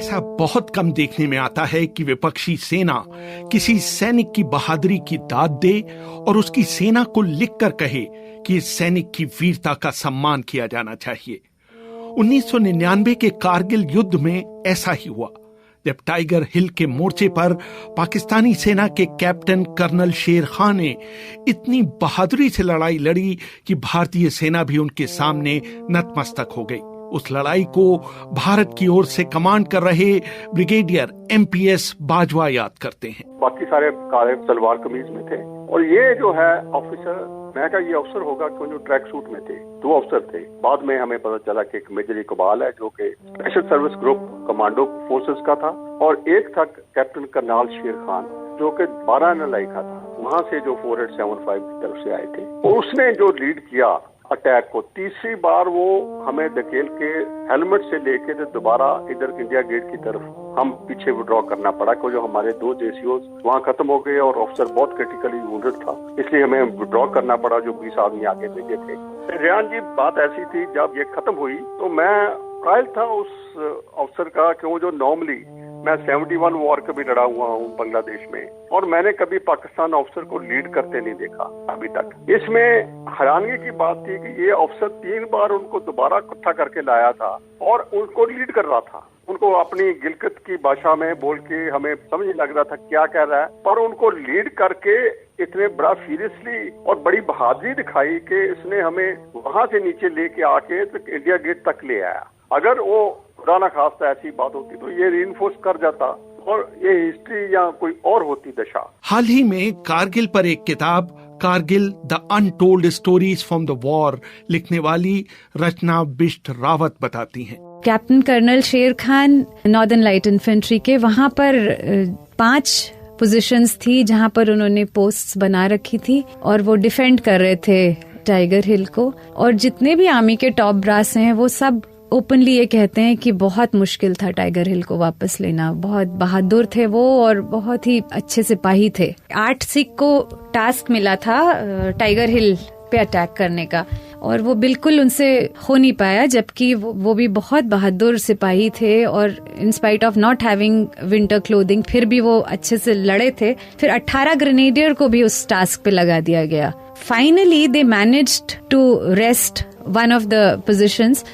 ऐसा बहुत कम देखने में आता है कि विपक्षी सेना किसी सैनिक की बहादुरी की दाद दे और उसकी सेना को लिखकर कहे कि इस सैनिक की वीरता का सम्मान किया जाना चाहिए। 1999 के कारगिल युद्ध में ऐसा ही हुआ, जब टाइगर हिल के मोर्चे पर पाकिस्तानी सेना के कैप्टन कर्नल शेर खान ने इतनी बहादुरी से लड़ाई लड़ी कि भारतीय सेना भी उनके सामने नतमस्तक हो गई। उस लड़ाई को भारत की ओर से कमांड कर रहे ब्रिगेडियर एमपीएस बाजवा याद करते हैं। बाकी सारे काले सलवार कमीज में थे और ये जो है ऑफिसर, मैं कहा ये अफसर होगा क्यों, जो ट्रैक सूट में थे। 2 अफसर थे। बाद में हमें पता चला कि एक मेजर इकबाल है जो कि special service group commando forces का था, और एक था कैप्टन करनाल शेर खान जो कि 12 नलाई का था, वहां से जो 4875 की तरफ से आए थे। और उसने जो लीड किया अटैक को, तीसरी बार वो हमें धकेल के हेलमेट से लेके तो दोबारा इधर इंडिया गेट की तरफ हम पीछे विड्रॉ करना पड़ा, क्योंकि जो हमारे 2 जेसीओज वहाँ खत्म हो गए और ऑफिसर बहुत क्रिटिकली वुंडेड था, इसलिए हमें विड्रॉ करना पड़ा। जो 20 आदमी आगे भेजे थे। रेहान जी, बात ऐसी थी जब ये खत्म हुई तो मैं कायल था उस अफसर का, क्यों जो नॉर्मली मैं 71 वॉर कभी लड़ा हुआ हूँ बांग्लादेश में, और मैंने कभी पाकिस्तान ऑफिसर को लीड करते नहीं देखा अभी तक। इसमें हैरानगी की बात थी कि ये ऑफिसर 3 बार उनको दोबारा इकट्ठा करके लाया था और उनको लीड कर रहा था। उनको अपनी गिलगित की भाषा में बोल के हमें समझ नहीं लग रहा था क्या कह रहा है, पर उनको लीड करके इतने बड़ा सीरियसली और बड़ी बहादुरी दिखाई कि इसने हमें वहां से नीचे लेके आके तो इंडिया गेट तक ले आया। अगर वो खुदा ना खास्ता ऐसी बात होती तो ये रीइंफोर्स कर जाता और ये हिस्ट्री या कोई और होती दशा। हाल ही में कारगिल पर एक किताब Kargil the untold stories from the war लिखने वाली रचना बिष्ट रावत बताती हैं। कैप्टन कर्नल शेर खान नॉर्दर्न लाइट इन्फेंट्री के वहां पर 5 पोजीशंस थी जहां पर उन्होंने पोस्ट्स बना रखी थी और वो डिफेंड कर रहे थे टाइगर हिल को। और जितने भी आर्मी के टॉप ब्रास हैं वो सब ओपनली ये कहते हैं कि बहुत मुश्किल था टाइगर हिल को वापस लेना। बहुत बहादुर थे वो और बहुत ही अच्छे सिपाही थे। 8 सिख को टास्क मिला था टाइगर हिल पे अटैक करने का और वो बिल्कुल उनसे हो नहीं पाया, जबकि वो भी बहुत बहादुर सिपाही थे और इन spite of not having winter clothing फिर भी वो अच्छे से लड़े थे। फिर 18 ग्रेनेडियर को भी उस टास्क पे लगा दिया गया। Finally they managed to wrest one of the positions.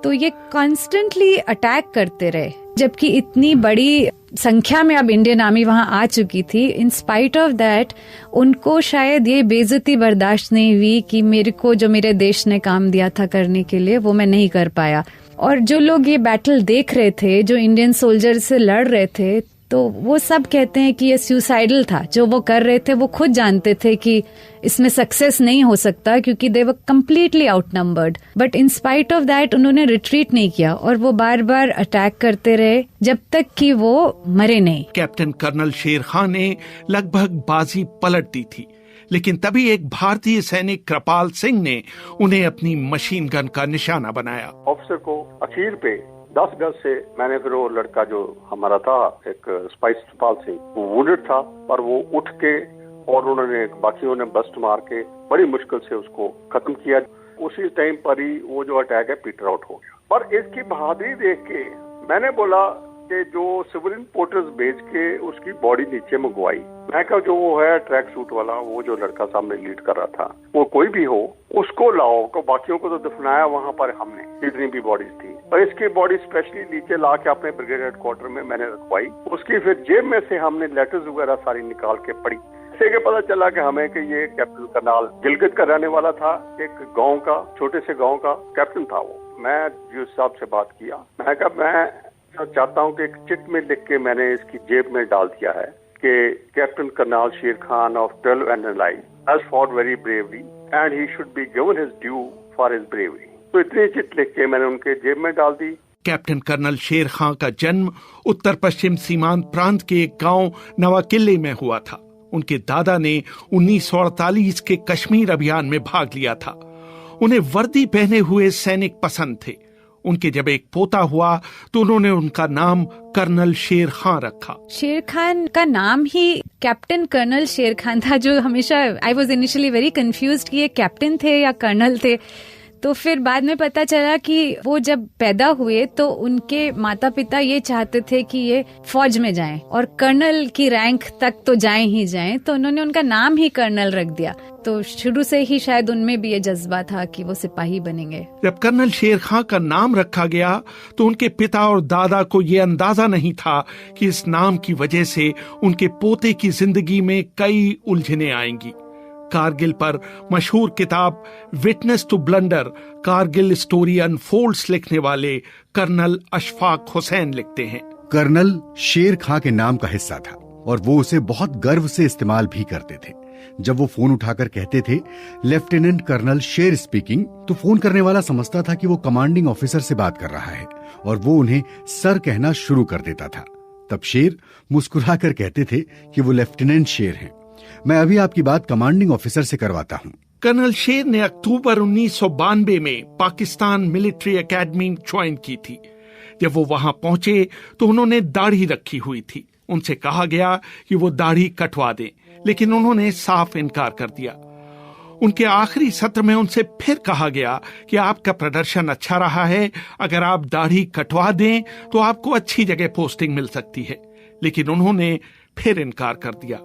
तो ये कॉन्स्टेंटली अटैक करते रहे, जबकि इतनी बड़ी संख्या में अब इंडियन आर्मी वहां आ चुकी थी। इन स्पाइट ऑफ दैट उनको शायद ये बेइज्जती बर्दाश्त नहीं हुई कि मेरे को जो मेरे देश ने काम दिया था करने के लिए वो मैं नहीं कर पाया। और जो लोग ये बैटल देख रहे थे, जो इंडियन सोल्जर से लड़ रहे थे, तो वो सब कहते हैं कि ये सुसाइडल था। जो वो कर रहे थे वो खुद जानते थे कि इसमें सक्सेस नहीं हो सकता क्योंकि they were completely outnumbered, but in spite of that उन्होंने रिट्रीट नहीं किया और वो बार बार अटैक करते रहे जब तक कि वो मरे नहीं। कैप्टन कर्नल शेर खान ने लगभग बाजी पलट दी थी, लेकिन तभी एक भारतीय सैनिक कृपाल सिंह ने उन्हें अपनी मशीन गन का निशाना बनाया। ऑफिसर को अखीर पे 10 गज से मैंने फिर वो लड़का जो हमारा था एक स्पाइस कृपाल सिंह, वो वुंडेड था, पर वो उठ के और उन्होंने बाकियों ने बस्ट मार के बड़ी मुश्किल से उसको खत्म किया। उसी टाइम पर ही वो जो अटैक है पीटर आउट हो गया। पर इसकी बहादुरी देख के मैंने बोला कि जो सिविलियन पोर्टर्स भेज के उसकी बॉडी नीचे मंगवाई, मैं कहा जो वो है ट्रैक सूट वाला, वो जो लड़का सामने लीड कर रहा था, वो कोई भी हो उसको लाओ। को बाकियों को तो दफनाया वहां पर हमने, जितनी भी बॉडीज थी, और इसकी बॉडी स्पेशली नीचे ला के अपने ब्रिगेड हेडक्वार्टर में मैंने रखवाई। उसकी फिर जेब में से हमने लेटर्स वगैरह सारी निकाल के पढ़ी। इससे के पता चला कि हमें कि ये कैप्टन करनाल गिलगित का रहने वाला था, एक गाँव का, छोटे से गाँव का कैप्टन था वो। मैं जी साहब से बात किया, मैं कहा मैं चाहता हूँ कि एक चिट में लिख के मैंने इसकी जेब में डाल दिया है कि कैप्टन करनाल शेर Khan of 12 NLI has fought very bravely and he should be given his due for his bravery. तो इतनी चिट लिख के मैंने उनके जेब में डाल दी। कैप्टन कर्नल शेर खान का जन्म उत्तर पश्चिम सीमांत प्रांत के एक गांव नवाकिले में हुआ था। उनके दादा ने 1948 के कश्मीर अभियान में भाग लिया था। उन्हें वर्दी पहने हुए सैनिक पसंद थे। उनके जब एक पोता हुआ तो उन्होंने उनका नाम कर्नल शेर खान रखा। शेर खान का नाम ही कैप्टन कर्नल शेर खान था, जो हमेशा I was initially very confused कि ये कैप्टन थे या कर्नल थे। तो फिर बाद में पता चला कि वो जब पैदा हुए तो उनके माता पिता ये चाहते थे कि ये फौज में जाएं और कर्नल की रैंक तक तो जाएं ही जाएं, तो उन्होंने उनका नाम ही कर्नल रख दिया। तो शुरू से ही शायद उनमें भी ये जज्बा था कि वो सिपाही बनेंगे। जब कर्नल शेर खां का नाम रखा गया तो उनके पिता और दादा को ये अंदाजा नहीं था कि इस नाम की वजह से उनके पोते की जिंदगी में कई उलझनें आएंगी। कारगिल पर मशहूर किताब witness to blunder, Kargil story unfolds लिखने वाले कर्नल अशफाक हुसैन लिखते हैं, कर्नल शेर खां के नाम का हिस्सा था और वो उसे बहुत गर्व से इस्तेमाल भी करते थे। जब वो फोन उठाकर कहते थे लेफ्टिनेंट कर्नल शेर स्पीकिंग, तो फोन करने वाला समझता था कि वो कमांडिंग ऑफिसर से बात कर रहा है और वो उन्हें सर कहना शुरू कर देता था। तब शेर मुस्कुराकर कहते थे कि वो लेफ्टिनेंट शेर हैं। मैं अभी आपकी बात कमांडिंग ऑफिसर से करवाता हूँ। कर्नल शेर ने अक्टूबर 1992 में पाकिस्तान मिलिट्री एकेडमी ज्वाइन की थी। जब वो वहां पहुंचे तो उन्होंने दाढ़ी रखी हुई थी। उनसे कहा गया कि वो दाढ़ी कटवा दें, लेकिन उन्होंने साफ इनकार कर दिया। उनके आखिरी सत्र में उनसे फिर कहा गया कि आपका प्रदर्शन अच्छा रहा है, अगर आप दाढ़ी कटवा दें तो आपको अच्छी जगह पोस्टिंग मिल सकती है, लेकिन उन्होंने फिर इनकार कर दिया।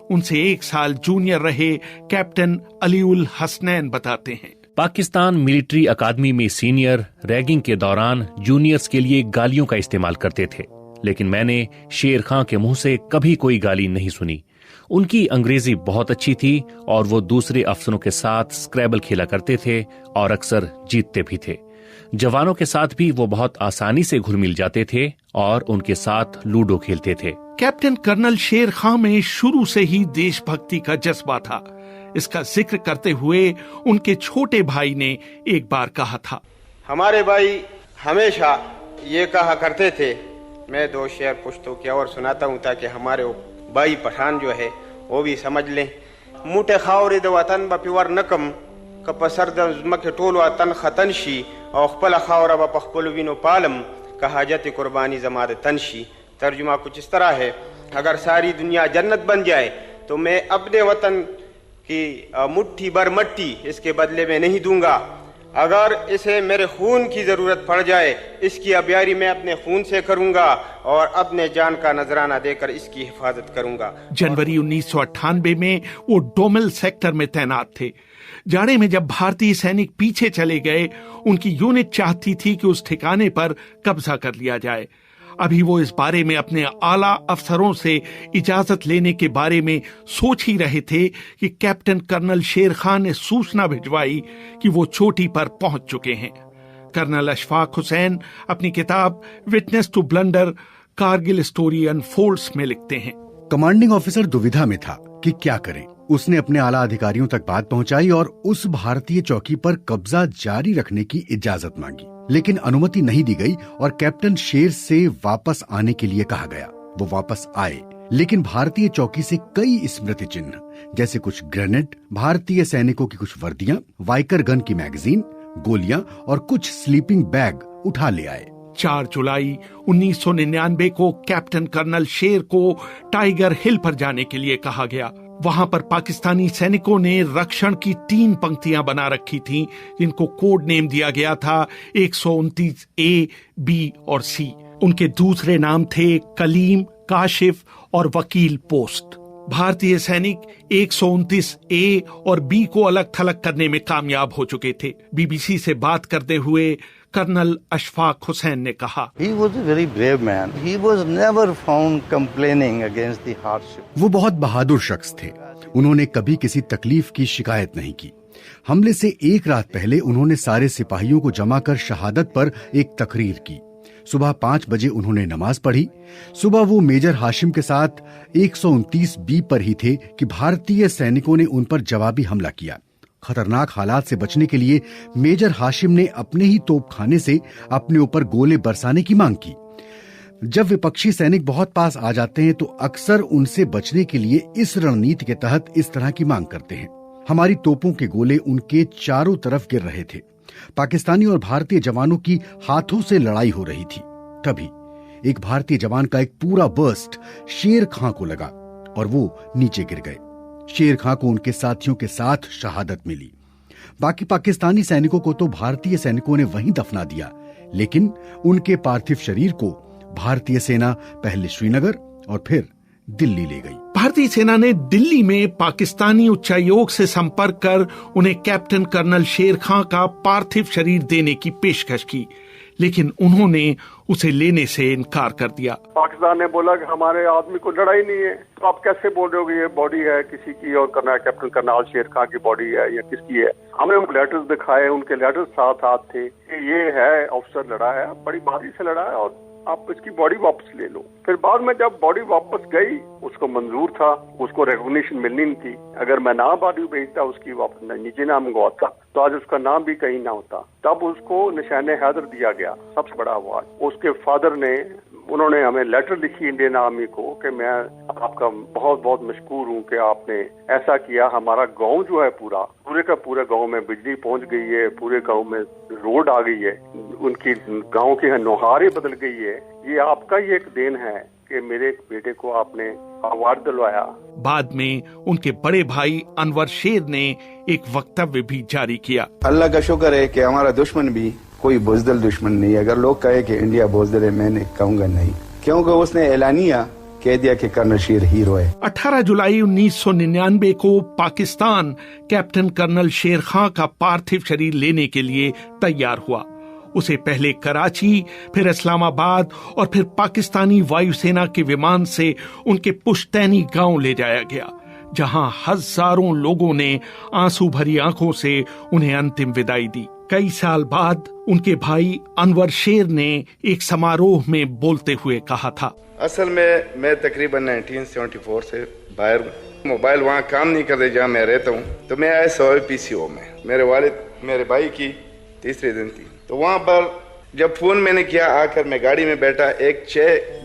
उनसे 1 साल जूनियर रहे कैप्टन अलीउल हसनैन बताते हैं, पाकिस्तान मिलिट्री अकादमी में सीनियर रैगिंग के दौरान जूनियर्स के लिए गालियों का इस्तेमाल करते थे, लेकिन मैंने शेर खां के मुंह से कभी कोई गाली नहीं सुनी। उनकी अंग्रेजी बहुत अच्छी थी और वो दूसरे अफसरों के साथ स्क्रैबल खेला करते थे और अक्सर जीतते भी थे। जवानों के साथ भी वो बहुत आसानी से घुल मिल जाते थे और उनके साथ लूडो खेलते थे। कैप्टन कर्नल शेर खां में शुरू से ही देशभक्ति का जज्बा था। इसका जिक्र करते हुए उनके छोटे भाई ने एक बार कहा था, हमारे भाई हमेशा ये कहा करते थे, मैं 2 शेर पुश्तों की और सुनाता हूँ ताकि हमारे भाई पठान जो है वो भी समझ लें। मुठे खावरी द वतन बपिवर नकम कपसर द मके टोल वतन खतनशी और खपल खावरा बपखपल विनो पालम कहाजत कुर्बानी जमाद तनशी। तर्जुमा कुछ इस तरह है, अगर सारी दुनिया जन्नत बन जाए तो मैं अपने वतन की मुट्ठी भर मट्टी इसके बदले में नहीं दूंगा। अगर इसे मेरे खून की जरूरत पड़ जाए, इसकी अबियारी मैं अपने खून से करूंगा और अपने जान का नजराना देकर इसकी हिफाजत करूंगा। जनवरी 1998 में वो डोमेल सेक्टर में तैनात थे। जाड़े में जब भारतीय सैनिक पीछे चले गए, उनकी यूनिट चाहती थी कि उस ठिकाने पर कब्जा कर लिया जाए। अभी वो इस बारे में अपने आला अफसरों से इजाजत लेने के बारे में सोच ही रहे थे कि कैप्टन कर्नल शेर खां ने सूचना भिजवाई कि वो चोटी पर पहुंच चुके हैं। कर्नल अशफाक हुसैन अपनी किताब witness to blunder, Kargil story unfolds में लिखते हैं, कमांडिंग ऑफिसर दुविधा में था कि क्या करें। उसने अपने आला अधिकारियों तक बात पहुंचाई और उस भारतीय चौकी पर कब्जा जारी रखने की इजाजत मांगी, लेकिन अनुमति नहीं दी गई और कैप्टन शेर से वापस आने के लिए कहा गया। वो वापस आए, लेकिन भारतीय चौकी से कई स्मृति चिन्ह जैसे कुछ ग्रेनेड, भारतीय सैनिकों की कुछ वर्दियां, वाइकर गन की मैगजीन, गोलियां और कुछ स्लीपिंग बैग उठा ले आए। 4 जुलाई 1999 को कैप्टन कर्नल शेर को टाइगर हिल पर जाने के लिए कहा गया। वहां पर पाकिस्तानी सैनिकों ने रक्षण की 3 पंक्तियां बना रखी थीं, जिनको कोड नेम दिया गया था 129 ए, बी और सी। उनके दूसरे नाम थे कलीम, काशिफ और वकील पोस्ट। भारतीय सैनिक 129 ए और बी को अलग थलग करने में कामयाब हो चुके थे। बीबीसी से बात करते हुए कर्नल अशफाक हुसैन ने कहा, He was a very brave man. He was never found complaining against the hardship. वो बहुत बहादुर शख्स थे। उन्होंने कभी किसी तकलीफ की शिकायत नहीं की। हमले से 1 रात पहले उन्होंने सारे सिपाहियों को जमा कर शहादत पर एक तकरीर की। सुबह 5 बजे उन्होंने नमाज पढ़ी। सुबह वो मेजर हाशिम के साथ 129 बी पर ही थे कि भारतीय सैनिकों ने उन पर जवाबी हमला किया। खतरनाक हालात से बचने के लिए मेजर हाशिम ने अपने ही तोपखाने से अपने ऊपर गोले बरसाने की मांग की। जब विपक्षी सैनिक बहुत पास आ जाते हैं तो अक्सर उनसे बचने के लिए इस रणनीति के तहत इस तरह की मांग करते हैं। हमारी तोपों के गोले उनके चारों तरफ गिर रहे थे। पाकिस्तानी और भारतीय जवानों की हाथों से लड़ाई हो रही थी। तभी एक भारतीय जवान का एक पूरा बर्स्ट शेर खां को लगा और वो नीचे गिर गए। शेर खां को उनके साथियों के साथ शहादत मिली। बाकी पाकिस्तानी सैनिकों को तो भारतीय सैनिकों ने वहीं दफना दिया, लेकिन उनके पार्थिव शरीर को भारतीय सेना पहले श्रीनगर और फिर दिल्ली ले गई। भारतीय सेना ने दिल्ली में पाकिस्तानी उच्चायोग से संपर्क कर उन्हें कैप्टन कर्नल शेर खां का पार्थिव शरीर देने की पेशकश की, लेकिन उन्होंने उसे लेने से इनकार कर दिया। पाकिस्तान ने बोला कि हमारे आदमी को लड़ाई नहीं है, तो आप कैसे बोल रहे हो कि ये बॉडी है किसी की और कैप्टन कर्नल शेर खां की बॉडी है या किसकी है। हमने लेटर्स दिखाए, उनके लेटर्स साथ थे कि ये है ऑफिसर लड़ा है, बड़ी बहादुरी से लड़ा है और आप इसकी बॉडी वापस ले लो। फिर बाद में जब बॉडी वापस गई, उसको मंजूर था, उसको रिकॉग्निशन मिलनी नहीं थी। अगर मैं ना बॉडी भेजता उसकी वापस नीचे ना मंगवाता तो आज उसका नाम भी कहीं ना होता। तब उसको निशान हैदर दिया गया, सबसे बड़ा अवार्ड। उसके फादर ने, उन्होंने हमें लेटर लिखी इंडियन आर्मी को कि मैं आपका बहुत बहुत मशकूर हूँ कि आपने ऐसा किया। हमारा गांव जो है पूरे का पूरे गांव में बिजली पहुंच गई है, पूरे गांव में रोड आ गई है, उनकी गांव की नौहारें बदल गई है। ये आपका ही एक देन है कि मेरे बेटे को आपने अवार्ड दिलवाया। बाद में उनके बड़े भाई अनवर शेर ने एक वक्तव्य भी जारी किया। अल्लाह का शुक्र है कि हमारा दुश्मन भी कोई बुज़दिल दुश्मन नहीं है। अगर लोग कहे कि इंडिया बुज़दिल है, मैंने कहूँगा नहीं, क्योंकि उसने एलानिया कह दिया कि कर्नल शेर हीरो है। 18 जुलाई 1999 को पाकिस्तान कैप्टन कर्नल शेर खां का पार्थिव शरीर लेने के लिए तैयार हुआ। उसे पहले कराची, फिर इस्लामाबाद और फिर पाकिस्तानी वायुसेना के विमान से उनके पुश्तैनी गांव ले जाया गया, जहां हजारों लोगों ने आंसू भरी आंखों से उन्हें अंतिम विदाई दी। कई साल बाद उनके भाई अनवर शेर ने एक समारोह में बोलते हुए कहा था, असल में मैं तकरीबन 1974 से बाहर हूँ। मोबाइल वहाँ काम नहीं करते जहाँ मैं रहता हूँ, तो मैं आया सोए PCO में। मेरे वालिद मेरे भाई की तीसरे दिन थी, तो वहाँ पर जब फोन मैंने किया, आकर मैं गाड़ी में बैठा, एक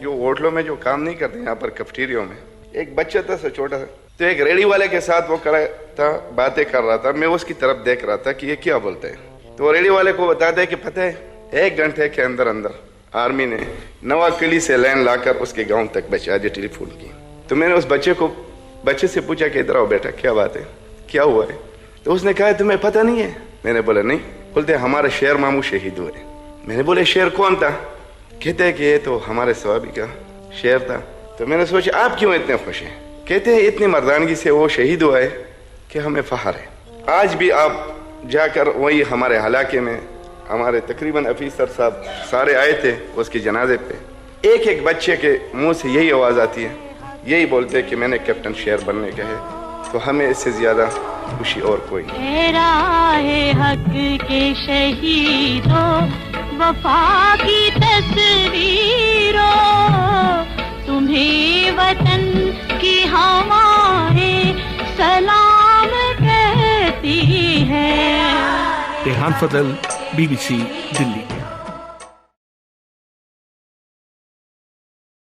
जो होटलों में जो काम नहीं करते यहाँ पर कैफेटेरिया में, एक बच्चा था छोटा सा, तो एक रेडी वाले के साथ वो खड़ा था, बातें कर रहा था। मैं उसकी तरफ देख रहा था कि ये क्या बोलते हैं। तो रेडी वाले को बताते कि पता है 1 घंटे के अंदर अंदर आर्मी ने नवाकली से लाइन लाकर उसके गांव तक पहुंचा दिया टेलीफोन की। तो मैंने उस बच्चे से पूछा कि इधर आओ बेटा, क्या बात है, क्या हुआ है? तो उसने कहा तुम्हें पता नहीं है? मैंने बोला नहीं। बोलते हमारे शेर मामू शहीद हुए। मैंने बोले शेर कौन था? कहते हैं कि ये तो हमारे सवाबी का शेर था। तो मैंने सोचा आप क्यों इतने खुश हैं? कहते हैं इतनी मर्दानगी से वो शहीद हुआ है कि हमें फख्र है। आज भी आप जाकर वही हमारे इलाके में हमारे तकरीबन अफीसर साहब सारे आए थे उसके जनाजे पे। एक बच्चे के मुंह से यही आवाज़ आती है, यही बोलते हैं कि मैंने कैप्टन शेर बनने का है। तो हमें इससे ज्यादा खुशी और कोई नहीं। हक के शहीदों वफा की तस्वीरों, तुम्हें वतन की हवाएं सलाम कहती है। रेहान फजल, BBC, दिल्ली।